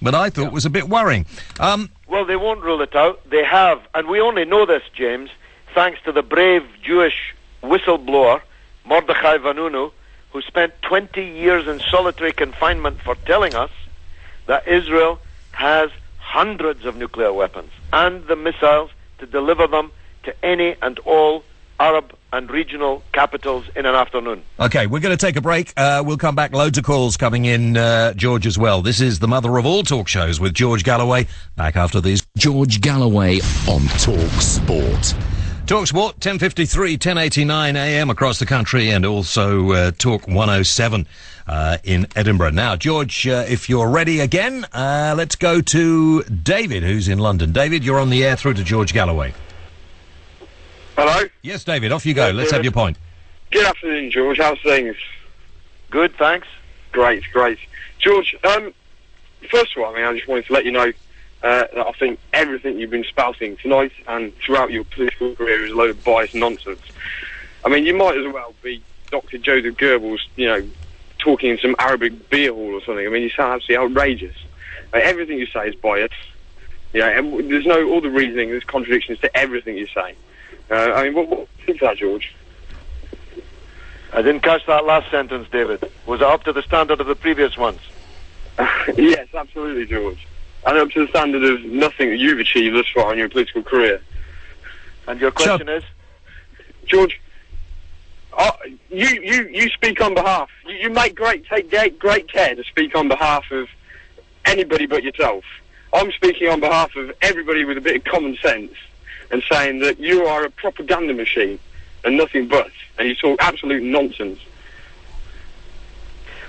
but I thought was a bit worrying. Well, they won't rule it out. They have, and we only know this, James, thanks to the brave Jewish whistleblower, Mordechai Vanunu, who spent 20 years in solitary confinement for telling us that Israel has hundreds of nuclear weapons and the missiles to deliver them to any and all Arab and regional capitals in an afternoon. Okay, we're going to take a break. We'll come back. Loads of calls coming in, George, as well. This is the mother of all talk shows with George Galloway. Back after these. George Galloway on Talk Sport. Talk Sport, 10:53, 10:89 a.m. across the country, and also Talk 107 in Edinburgh. Now, George, if you're ready again, let's go to David, who's in London. David, you're on the air through to George Galloway. Hello? Yes, David, off you go. Let's have your point. Good afternoon, George. How's things? Good, thanks. Great. George, first of all, I just wanted to let you know that I think everything you've been spouting tonight and throughout your political career is a load of biased nonsense. You might as well be Dr. Joseph Goebbels, talking in some Arabic beer hall or something. You sound absolutely outrageous. Everything you say is biased. And there's all the reasoning, there's contradictions to everything you say. What do you think of that, George? I didn't catch that last sentence, David. Was it up to the standard of the previous ones? Yes, absolutely, George. And up to the standard of nothing that you've achieved thus far in your political career. And your question is? George, you speak on behalf. You take great care to speak on behalf of anybody but yourself. I'm speaking on behalf of everybody with a bit of common sense and saying that you are a propaganda machine and nothing but, and you talk absolute nonsense.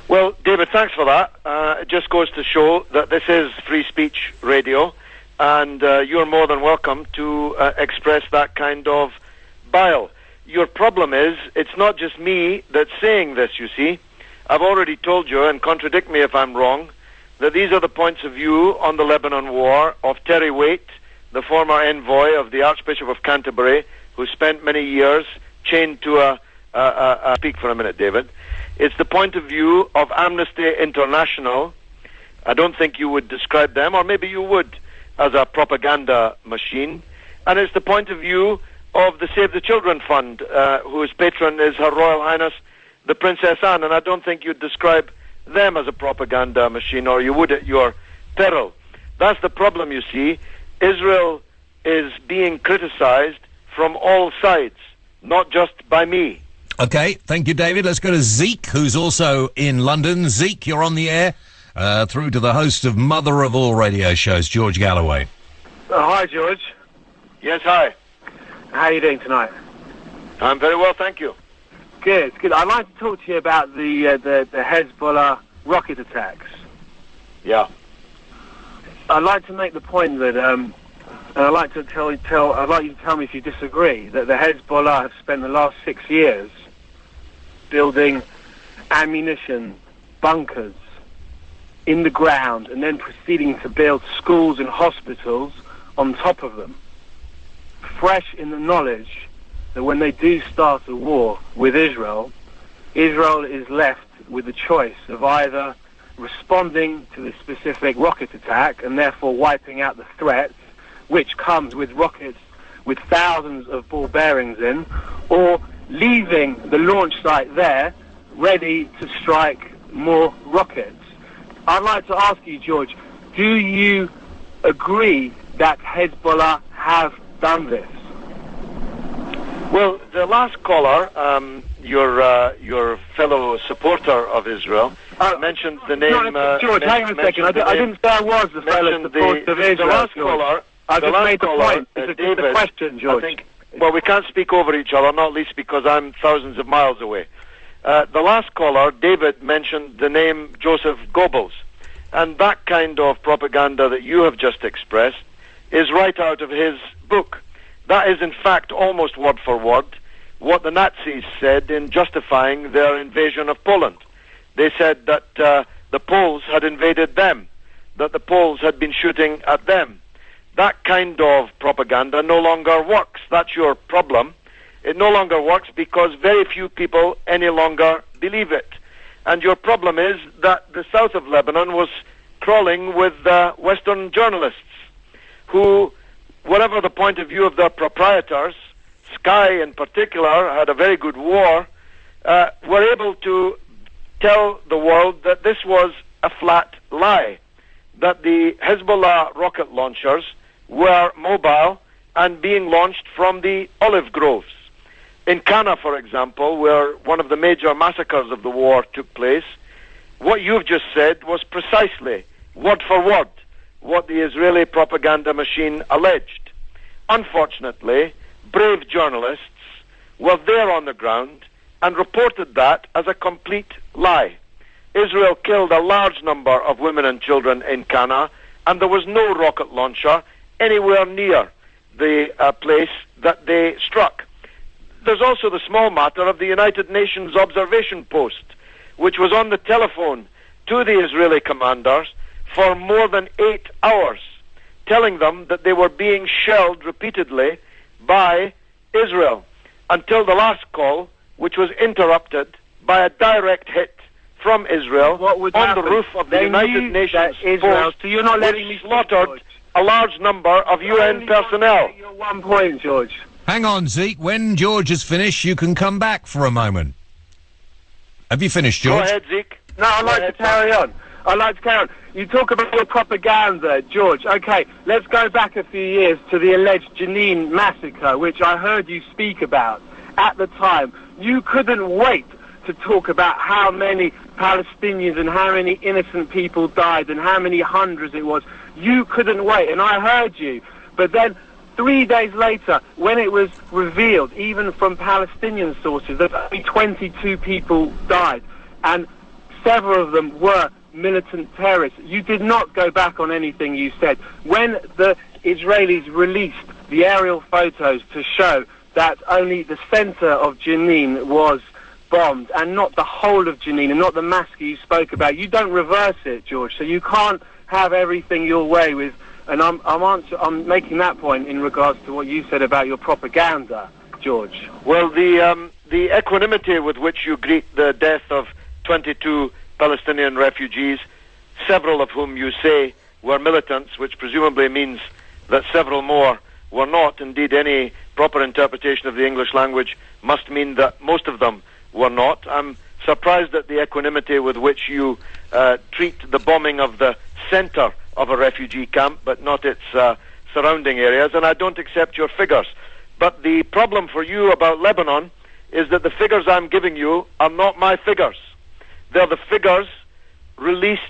Well, David, thanks for that. It just goes to show that this is free speech radio, and you're more than welcome to express that kind of bile. Your problem is, it's not just me that's saying this, you see. I've already told you, and contradict me if I'm wrong, that these are the points of view on the Lebanon war of Terry Waite, the former envoy of the Archbishop of Canterbury, who spent many years chained to speak for a minute, David. It's the point of view of Amnesty International. I don't think you would describe them, or maybe you would, as a propaganda machine. And it's the point of view of the Save the Children Fund, whose patron is Her Royal Highness the Princess Anne, and I don't think you'd describe them as a propaganda machine, or you would at your peril. That's the problem, you see. Israel is being criticized from all sides, not just by me. Okay, thank you, David. Let's go to Zeke, who's also in London. Zeke, you're on the air, through to the host of mother of all radio shows, George Galloway. Hi, George. Yes, hi. How are you doing tonight? I'm very well, thank you. Good. I'd like to talk to you about the Hezbollah rocket attacks. Yeah. I'd like to make the point that, and I'd like you to tell me if you disagree, that the Hezbollah have spent the last 6 years building ammunition bunkers in the ground and then proceeding to build schools and hospitals on top of them, fresh in the knowledge that when they do start a war with Israel, Israel is left with the choice of either responding to the specific rocket attack and therefore wiping out the threat, which comes with rockets with thousands of ball bearings in, or leaving the launch site there ready to strike more rockets. I'd like to ask you, George, do you agree that Hezbollah have done this? Well, the last caller, your fellow supporter of Israel, mentioned the name... George, hang on a second. I didn't say I was the fellow supporter of Israel. The last caller... I've just made the point. It's a question, George. Well, we can't speak over each other, not least because I'm thousands of miles away. The last caller, David, mentioned the name Joseph Goebbels. And that kind of propaganda that you have just expressed is right out of his book. That is, in fact, almost word for word what the Nazis said in justifying their invasion of Poland. They said that the Poles had invaded them, that the Poles had been shooting at them. That kind of propaganda no longer works. That's your problem. It no longer works because very few people any longer believe it. And your problem is that the south of Lebanon was crawling with Western journalists who, whatever the point of view of their proprietors, Sky in particular had a very good war, were able to tell the world that this was a flat lie, that the Hezbollah rocket launchers were mobile and being launched from the olive groves. In Cana, for example, where one of the major massacres of the war took place, what you've just said was precisely, word for word, what the Israeli propaganda machine alleged. Unfortunately, brave journalists were there on the ground and reported that as a complete lie. Israel killed a large number of women and children in Cana, and there was no rocket launcher anywhere near the place that they struck. There's also the small matter of the United Nations observation post, which was on the telephone to the Israeli commanders for more than 8 hours, telling them that they were being shelled repeatedly by Israel, until the last call, which was interrupted by a direct hit from Israel on the roof of the United Nations post, so you're not letting me slaughtered a large number of UN personnel. Your 1 point, George. Hang on, Zeke. When George has finished, you can come back for a moment. Have you finished, George? Go ahead, Zeke. No, I'd like to carry on. You talk about your propaganda, George. Okay, let's go back a few years to the alleged Jenin massacre, which I heard you speak about at the time. You couldn't wait to talk about how many Palestinians and how many innocent people died and how many hundreds it was. You couldn't wait, and I heard you. But then 3 days later, when it was revealed, even from Palestinian sources, that only 22 people died, and several of them were militant terrorists, you did not go back on anything you said. When the Israelis released the aerial photos to show that only the center of Jenin was bombed and not the whole of Jenin and not the massacre you spoke about, you don't reverse it, George. So you can't have everything your way with. And I'm making that point in regards to what you said about your propaganda, George. Well, the equanimity with which you greet the death of 22 Palestinian refugees, several of whom you say were militants, which presumably means that several more were not. Indeed, any proper interpretation of the English language must mean that most of them were not. I'm surprised at the equanimity with which you treat the bombing of the center of a refugee camp, but not its surrounding areas, and I don't accept your figures. But the problem for you about Lebanon is that the figures I'm giving you are not my figures. They're the figures released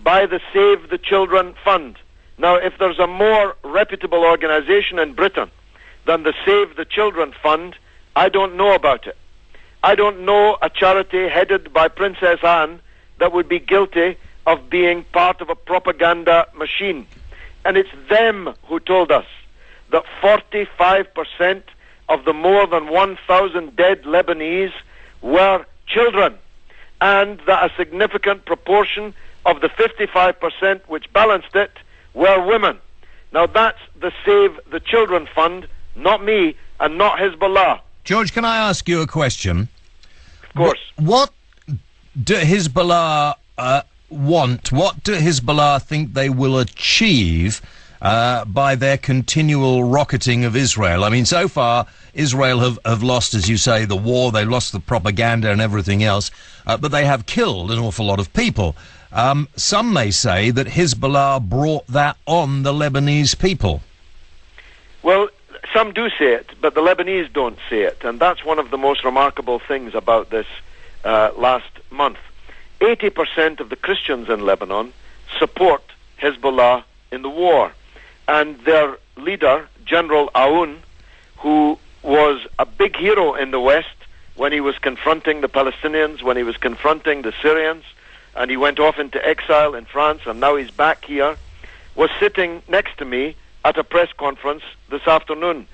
by the Save the Children Fund. Now, if there's a more reputable organization in Britain than the Save the Children Fund, I don't know about it. I don't know a charity headed by Princess Anne that would be guilty of being part of a propaganda machine. And it's them who told us that 45% of the more than 1,000 dead Lebanese were children, and that a significant proportion of the 55% which balanced it were women. Now that's the Save the Children Fund, not me and not Hezbollah. George, can I ask you a question? Of course. What do Hezbollah want? What do Hezbollah think they will achieve by their continual rocketing of Israel? I mean, so far, Israel have lost, as you say, the war, they lost the propaganda and everything else, but they have killed an awful lot of people. Some may say that Hezbollah brought that on the Lebanese people. Well, some do say it, but the Lebanese don't say it, and that's one of the most remarkable things about this last month. 80% of the Christians in Lebanon support Hezbollah in the war, and their leader, General Aoun, who was a big hero in the West when he was confronting the Palestinians, when he was confronting the Syrians, and he went off into exile in France, and now he's back here, was sitting next to me at a press conference this afternoon.